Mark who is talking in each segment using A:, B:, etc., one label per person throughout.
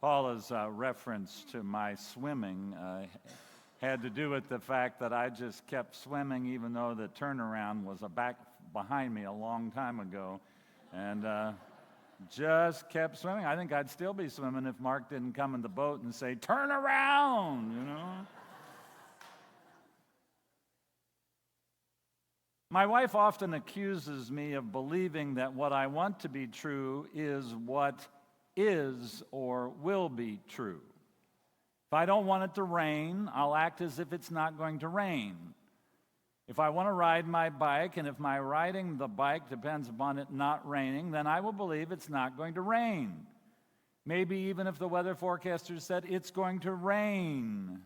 A: Paula's reference to my swimming had to do with the fact that I just kept swimming even though the turnaround was back behind me a long time ago, and just kept swimming. I think I'd still be swimming if Mark didn't come in the boat and say, "Turn around," you know. My wife often accuses me of believing that what I want to be true is what is or will be true. If I don't want it to rain, I'll act as if it's not going to rain. If I want to ride my bike, and if my riding the bike depends upon it not raining, then I will believe it's not going to rain. Maybe even if the weather forecaster said it's going to rain.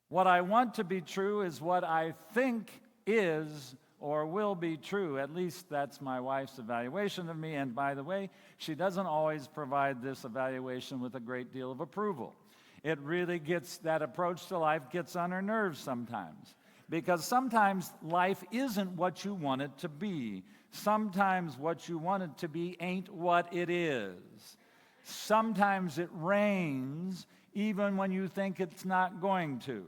A: What I want to be true is what I think is or will be true. At least that's my wife's evaluation of me. And by the way, she doesn't always provide this evaluation with a great deal of approval. It really that approach to life gets on her nerves sometimes. Because sometimes life isn't what you want it to be. Sometimes what you want it to be ain't what it is. Sometimes it rains even when you think it's not going to.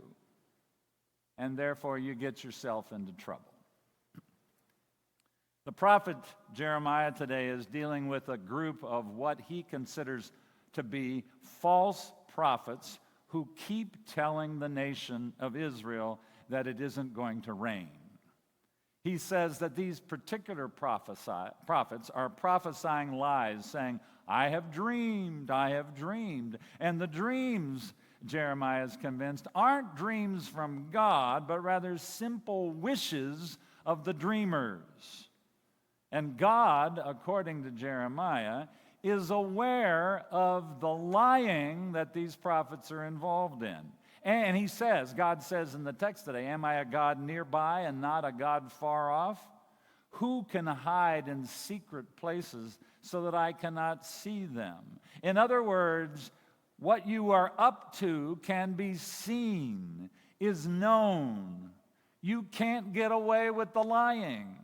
A: And therefore you get yourself into trouble. The prophet Jeremiah today is dealing with a group of what he considers to be false prophets who keep telling the nation of Israel that it isn't going to rain. He says that these particular prophets are prophesying lies, saying, I have dreamed. And the dreams, Jeremiah is convinced, aren't dreams from God, but rather simple wishes of the dreamers. And God, according to Jeremiah, is aware of the lying that these prophets are involved in. And he says, God says in the text today, am I a God nearby and not a God far off? Who can hide in secret places so that I cannot see them? In other words, what you are up to can be seen, is known. You can't get away with the lying.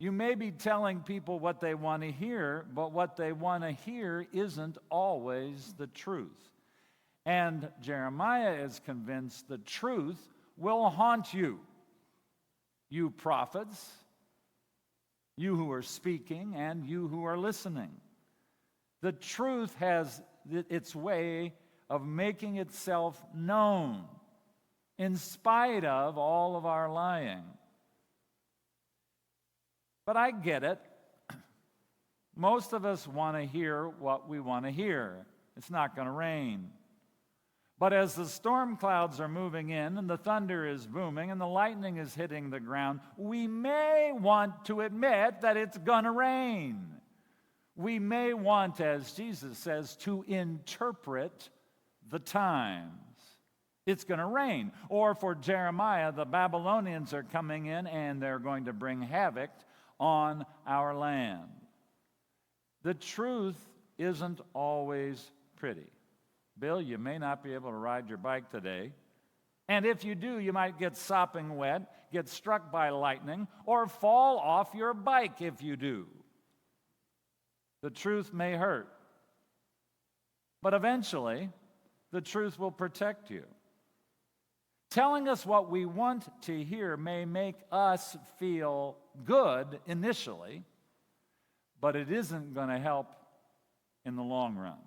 A: You may be telling people what they want to hear, but what they want to hear isn't always the truth. And Jeremiah is convinced the truth will haunt you. You prophets, you who are speaking, and you who are listening. The truth has its way of making itself known in spite of all of our lying. But I get it. Most of us want to hear what we want to hear. It's not going to rain. But as the storm clouds are moving in and the thunder is booming and the lightning is hitting the ground, we may want to admit that it's going to rain. We may want, as Jesus says, to interpret the times. It's going to rain. Or for Jeremiah, the Babylonians are coming in and they're going to bring havoc on our land. The truth isn't always pretty. Bill, you may not be able to ride your bike today. And if you do, you might get sopping wet, get struck by lightning, or fall off your bike if you do. The truth may hurt. But eventually, the truth will protect you. Telling us what we want to hear may make us feel good initially, but it isn't going to help in the long run.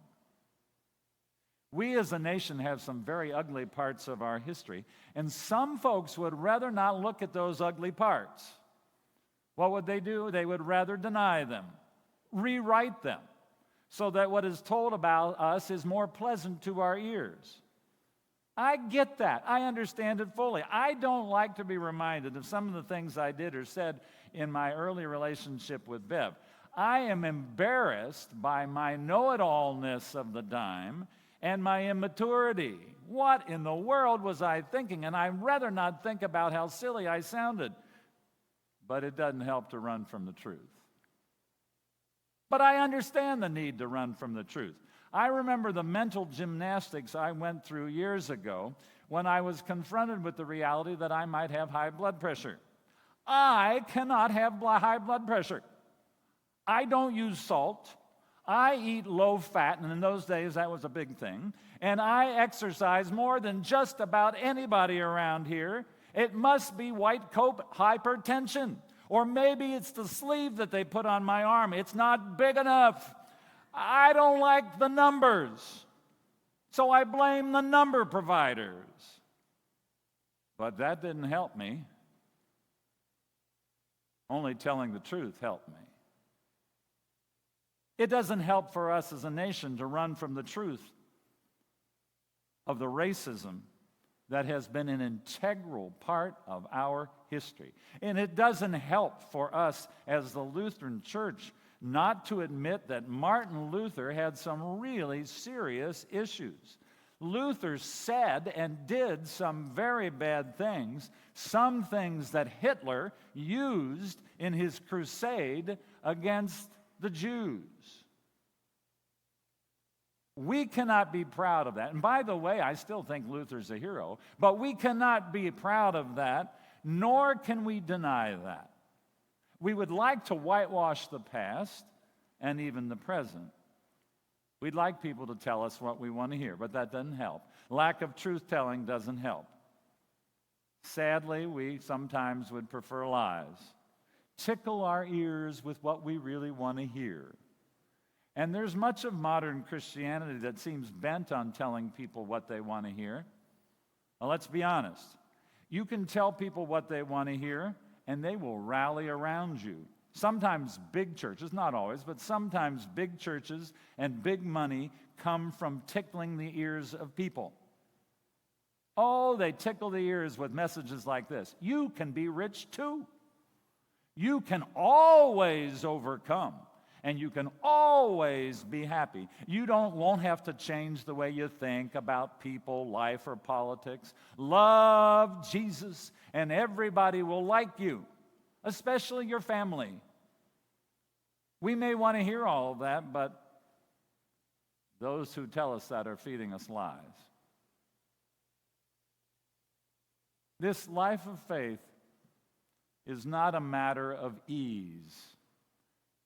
A: We as a nation have some very ugly parts of our history, and some folks would rather not look at those ugly parts. What would they do? They would rather deny them, rewrite them, so that what is told about us is more pleasant to our ears. I get that. I understand it fully. I don't like to be reminded of some of the things I did or said in my early relationship with Bev. I am embarrassed by my know-it-allness of the dime and my immaturity. What in the world was I thinking? And I'd rather not think about how silly I sounded. But it doesn't help to run from the truth. But I understand the need to run from the truth. I remember the mental gymnastics I went through years ago when I was confronted with the reality that I might have high blood pressure. I cannot have high blood pressure. I don't use salt. I eat low fat, and in those days that was a big thing, and I exercise more than just about anybody around here. It must be white coat hypertension. Or maybe it's the sleeve that they put on my arm. It's not big enough. I don't like the numbers. So I blame the number providers. But that didn't help me. Only telling the truth helped me. It doesn't help for us as a nation to run from the truth of the racism that has been an integral part of our history. And it doesn't help for us as the Lutheran Church not to admit that Martin Luther had some really serious issues. Luther said and did some very bad things, some things that Hitler used in his crusade against the Jews. We cannot be proud of that. And by the way, I still think Luther's a hero, but we cannot be proud of that, nor can we deny that. We would like to whitewash the past and even the present. We'd like people to tell us what we want to hear, but that doesn't help. Lack of truth-telling doesn't help. Sadly, we sometimes would prefer lies. Tickle our ears with what we really want to hear. And there's much of modern Christianity that seems bent on telling people what they want to hear. Well, let's be honest. You can tell people what they want to hear, and they will rally around you. Sometimes big churches, not always, but sometimes big churches and big money come from tickling the ears of people. Oh, they tickle the ears with messages like this. You can be rich too. You can always overcome. And you can always be happy. You won't have to change the way you think about people, life, or politics. Love Jesus, and everybody will like you, especially your family. We may want to hear all of that, but those who tell us that are feeding us lies. This life of faith is not a matter of ease.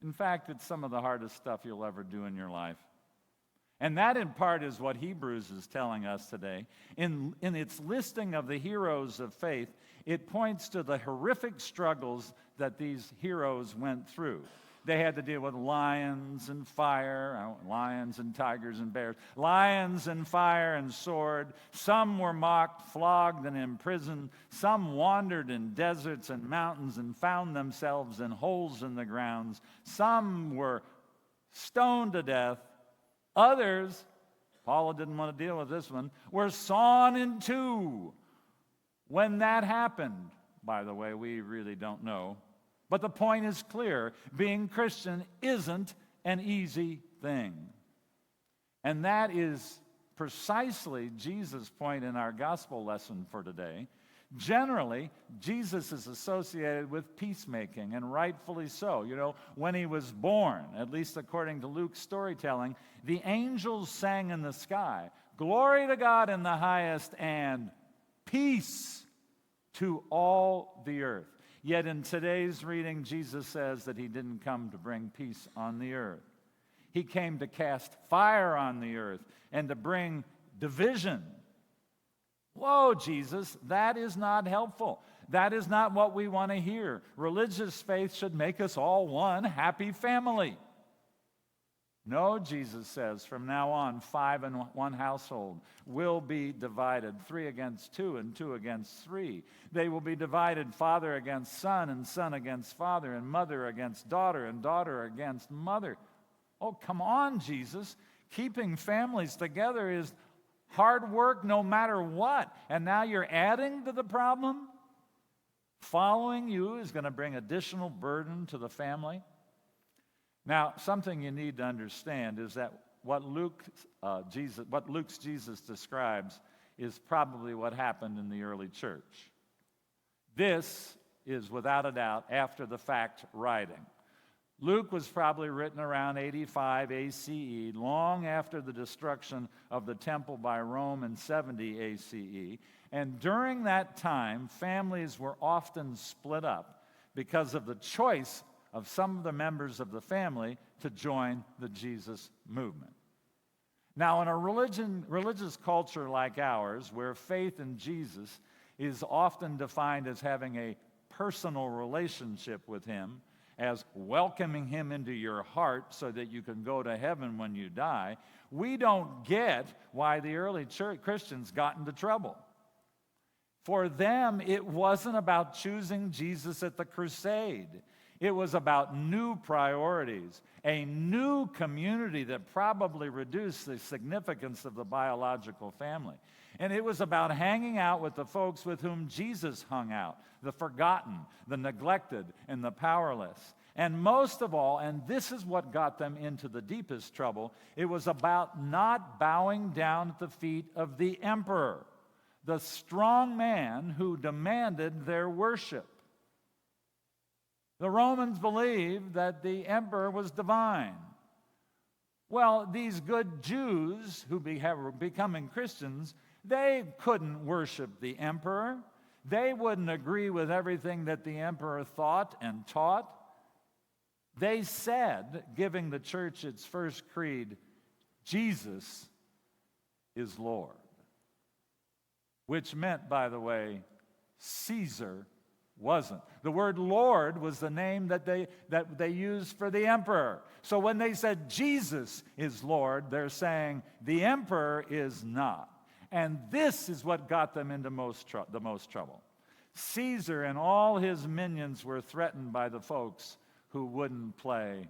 A: In fact, it's some of the hardest stuff you'll ever do in your life. And that, in part, is what Hebrews is telling us today. In its listing of the heroes of faith, it points to the horrific struggles that these heroes went through. They had to deal with lions and fire, lions and tigers and bears, lions and fire and sword. Some were mocked, flogged, and imprisoned. Some wandered in deserts and mountains and found themselves in holes in the grounds. Some were stoned to death. Others, Paula didn't want to deal with this one, were sawn in two. When that happened, by the way, we really don't know. But the point is clear. Being Christian isn't an easy thing. And that is precisely Jesus' point in our gospel lesson for today. Generally, Jesus is associated with peacemaking, and rightfully so. You know, when he was born, at least according to Luke's storytelling, the angels sang in the sky, "Glory to God in the highest, and peace to all the earth." Yet in today's reading, Jesus says that he didn't come to bring peace on the earth. He came to cast fire on the earth and to bring division. Whoa, Jesus, that is not helpful. That is not what we want to hear. Religious faith should make us all one happy family. No, Jesus says, from now on, 5 in one household will be divided, 3 against 2 and 2 against 3. They will be divided, father against son and son against father, and mother against daughter and daughter against mother. Oh, come on, Jesus. Keeping families together is hard work no matter what. And now you're adding to the problem? Following you is going to bring additional burden to the family. Now, something you need to understand is that what Luke's Jesus describes is probably what happened in the early church. This is, without a doubt, after the fact writing. Luke was probably written around 85 ACE, long after the destruction of the temple by Rome in 70 ACE. And during that time, families were often split up because of the choice of some of the members of the family to join the Jesus movement. Now, in a religious culture like ours, where faith in Jesus is often defined as having a personal relationship with him, as welcoming him into your heart so that you can go to heaven when you die, we don't get why the early Christians got into trouble. For them, it wasn't about choosing Jesus at the crusade. It was about new priorities, a new community that probably reduced the significance of the biological family. And it was about hanging out with the folks with whom Jesus hung out, the forgotten, the neglected, and the powerless. And most of all, and this is what got them into the deepest trouble, it was about not bowing down at the feet of the emperor, the strong man who demanded their worship. The Romans believed that the emperor was divine. Well, these good Jews who were becoming Christians, they couldn't worship the emperor. They wouldn't agree with everything that the emperor thought and taught. They said, giving the church its first creed, Jesus is Lord. Which meant, by the way, Caesar wasn't. The word Lord was the name that they used for the emperor. So when they said Jesus is Lord, they're saying the emperor is not. And this is what got them into the most trouble. Caesar and all his minions were threatened by the folks who wouldn't play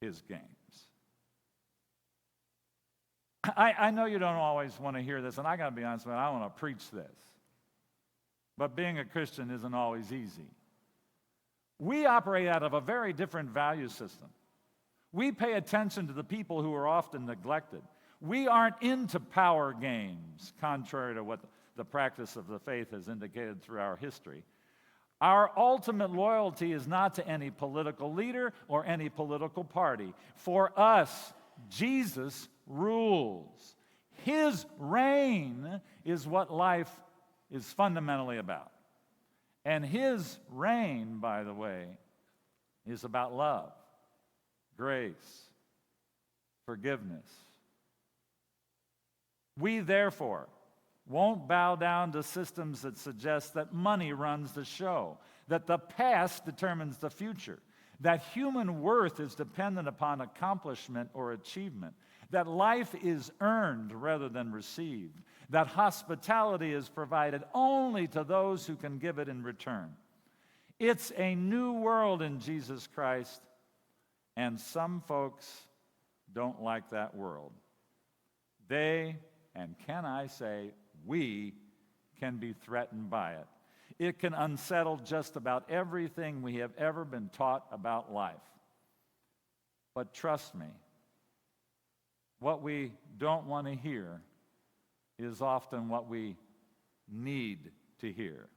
A: his games. I know you don't always want to hear this, and I got to be honest with you, I want to preach this. But being a Christian isn't always easy. We operate out of a very different value system. We pay attention to the people who are often neglected. We aren't into power games, contrary to what the practice of the faith has indicated through our history. Our ultimate loyalty is not to any political leader or any political party. For us, Jesus rules. His reign is what life is fundamentally about. And his reign, by the way, is about love, grace, forgiveness. We, therefore, won't bow down to systems that suggest that money runs the show, that the past determines the future, that human worth is dependent upon accomplishment or achievement, that life is earned rather than received, that hospitality is provided only to those who can give it in return. It's a new world in Jesus Christ, and some folks don't like that world. They, and can I say, we can be threatened by it. It can unsettle just about everything we have ever been taught about life. But trust me, what we don't want to hear is often what we need to hear.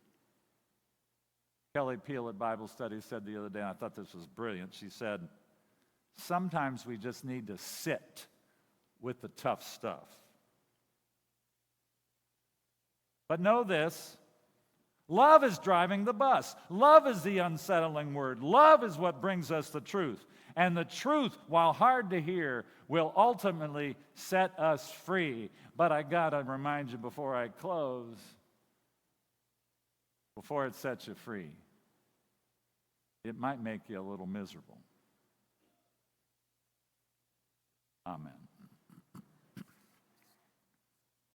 A: Kelly Peel at Bible Study said the other day, and I thought this was brilliant, she said, sometimes we just need to sit with the tough stuff. But know this, love is driving the bus. Love is the unsettling word. Love is what brings us the truth. And the truth, while hard to hear, will ultimately set us free. But I got to remind you before I close, before it sets you free, it might make you a little miserable. Amen.